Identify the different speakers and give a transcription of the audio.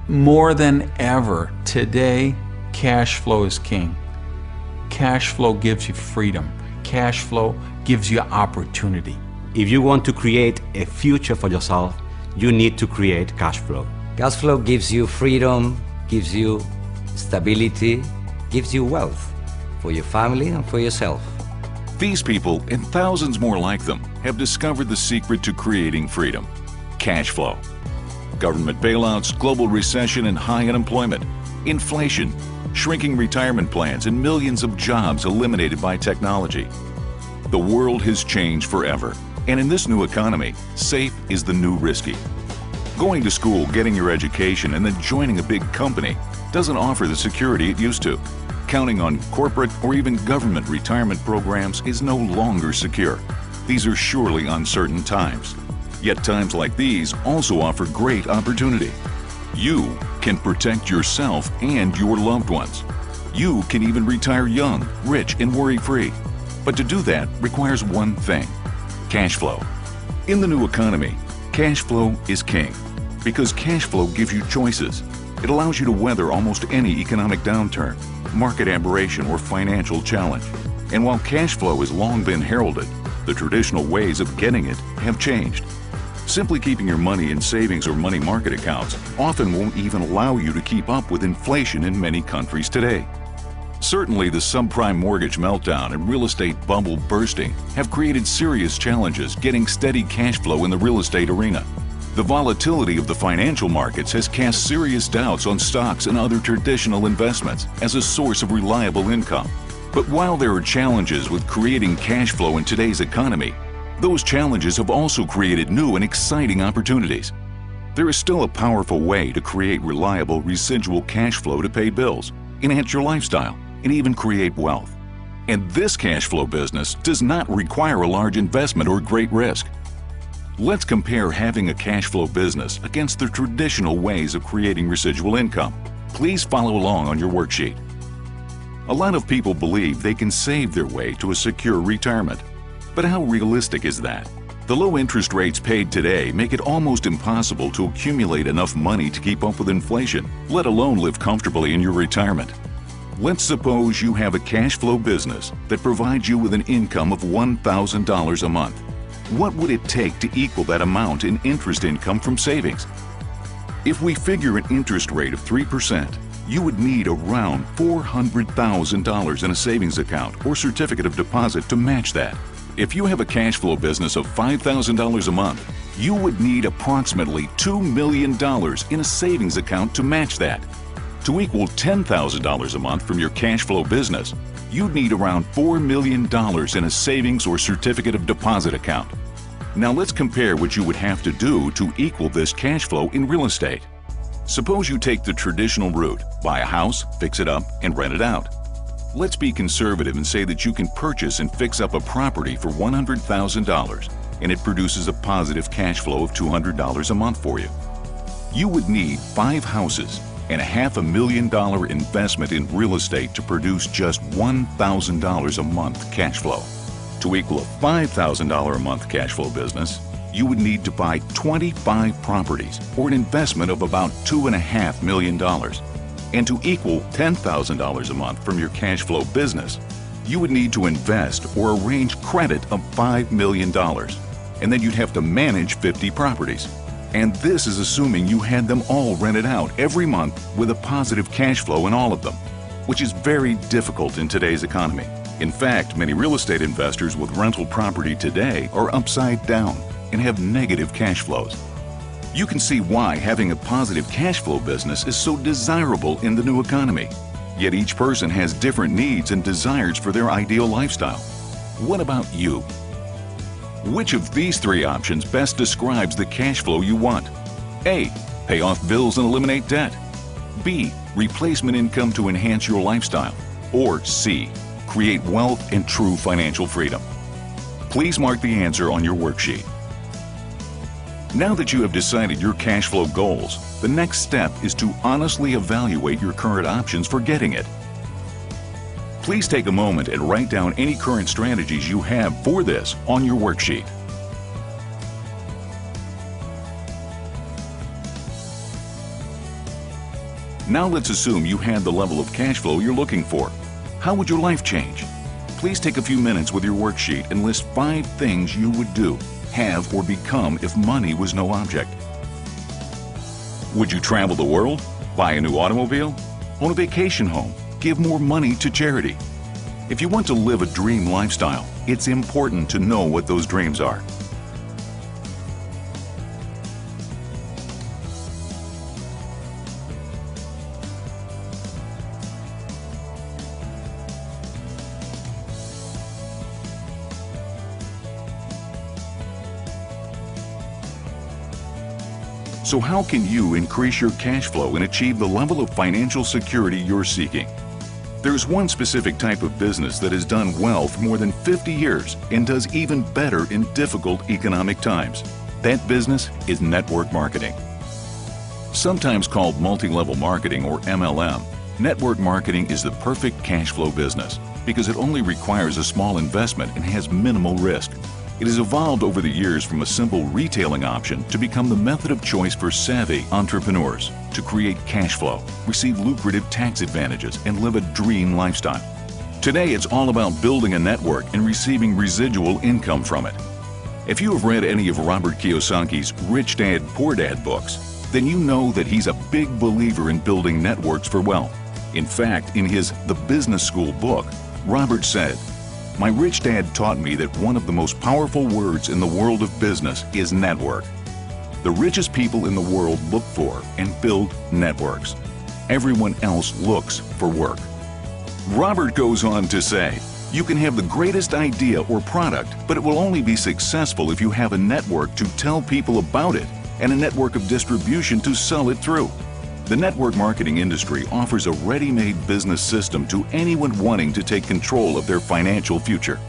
Speaker 1: More than ever, today, cash flow is king. Cash flow gives you freedom. Cash flow gives you opportunity.
Speaker 2: If you want to create a future for yourself, you need to create cash flow.
Speaker 3: Cash flow gives you freedom, gives you stability, gives you wealth for your family and for yourself.
Speaker 4: These people, and thousands more like them, have discovered the secret to creating freedom: cash flow. Government bailouts, global recession and high unemployment, inflation, shrinking retirement plans, and millions of jobs eliminated by technology. The world has changed forever, and in this new economy, safe is the new risky. Going to school, getting your education, and then joining a big company doesn't offer the security it used to. Counting on corporate or even government retirement programs is no longer secure. These are surely uncertain times. Yet times like these also offer great opportunity. You can protect yourself and your loved ones. You can even retire young, rich, and worry-free. But to do that requires one thing: cash flow. In the new economy, cash flow is king, because cash flow gives you choices. It allows you to weather almost any economic downturn, market aberration, or financial challenge. And while cash flow has long been heralded, the traditional ways of getting it have changed. Simply keeping your money in savings or money market accounts often won't even allow you to keep up with inflation in many countries today. Certainly, the subprime mortgage meltdown and real estate bubble bursting have created serious challenges getting steady cash flow in the real estate arena. The volatility of the financial markets has cast serious doubts on stocks and other traditional investments as a source of reliable income. But while there are challenges with creating cash flow in today's economy, those challenges have also created new and exciting opportunities. There is still a powerful way to create reliable residual cash flow to pay bills, enhance your lifestyle, and even create wealth. And this cash flow business does not require a large investment or great risk. Let's compare having a cash flow business against the traditional ways of creating residual income. Please follow along on your worksheet. A lot of people believe they can save their way to a secure retirement. But how realistic is that? The low interest rates paid today make it almost impossible to accumulate enough money to keep up with inflation, let alone live comfortably in your retirement. Let's suppose you have a cash flow business that provides you with an income of $1,000 a month. What would it take to equal that amount in interest income from savings? If we figure an interest rate of 3%, you would need around $400,000 in a savings account or certificate of deposit to match that. If you have a cash flow business of $5,000 a month, you would need approximately $2 million in a savings account to match that. To equal $10,000 a month from your cash flow business, you'd need around $4 million in a savings or certificate of deposit account. Now let's compare what you would have to do to equal this cash flow in real estate. Suppose you take the traditional route, buy a house, fix it up, and rent it out. Let's be conservative and say that you can purchase and fix up a property for $100,000 and it produces a positive cash flow of $200 a month for you. You would need 5 houses and a $500,000 investment in real estate to produce just $1,000 a month cash flow. To equal a $5,000 a month cash flow business, you would need to buy 25 properties or an investment of about $2.5 million. And to equal $10,000 a month from your cash flow business, you would need to invest or arrange credit of $5 million. And then you'd have to manage 50 properties. And this is assuming you had them all rented out every month with a positive cash flow in all of them, which is very difficult in today's economy. In fact, many real estate investors with rental property today are upside down and have negative cash flows. You can see why having a positive cash flow business is so desirable in the new economy. Yet each person has different needs and desires for their ideal lifestyle. What about you? Which of these 3 options best describes the cash flow you want? A. Pay off bills and eliminate debt. B. Replacement income to enhance your lifestyle. Or C. Create wealth and true financial freedom. Please mark the answer on your worksheet. Now that you have decided your cash flow goals, the next step is to honestly evaluate your current options for getting it. Please take a moment and write down any current strategies you have for this on your worksheet. Now let's assume you had the level of cash flow you're looking for. How would your life change? Please take a few minutes with your worksheet and list 5 things you would do, have, or become if money was no object. Would you travel the world? Buy a new automobile? Own a vacation home? Give more money to charity? If you want to live a dream lifestyle, it's important to know what those dreams are. So how can you increase your cash flow and achieve the level of financial security you're seeking? There's one specific type of business that has done well for more than 50 years and does even better in difficult economic times. That business is network marketing. Sometimes called multi-level marketing or MLM, network marketing is the perfect cash flow business because it only requires a small investment and has minimal risk. It has evolved over the years from a simple retailing option to become the method of choice for savvy entrepreneurs to create cash flow, receive lucrative tax advantages, and live a dream lifestyle. Today, it's all about building a network and receiving residual income from it. If you have read any of Robert Kiyosaki's Rich Dad, Poor Dad books, then you know that he's a big believer in building networks for wealth. In fact, in his The Business School book, Robert said, "My rich dad taught me that one of the most powerful words in the world of business is network. The richest people in the world look for and build networks. Everyone else looks for work." Robert goes on to say, "You can have the greatest idea or product, but it will only be successful if you have a network to tell people about it and a network of distribution to sell it through." The network marketing industry offers a ready-made business system to anyone wanting to take control of their financial future.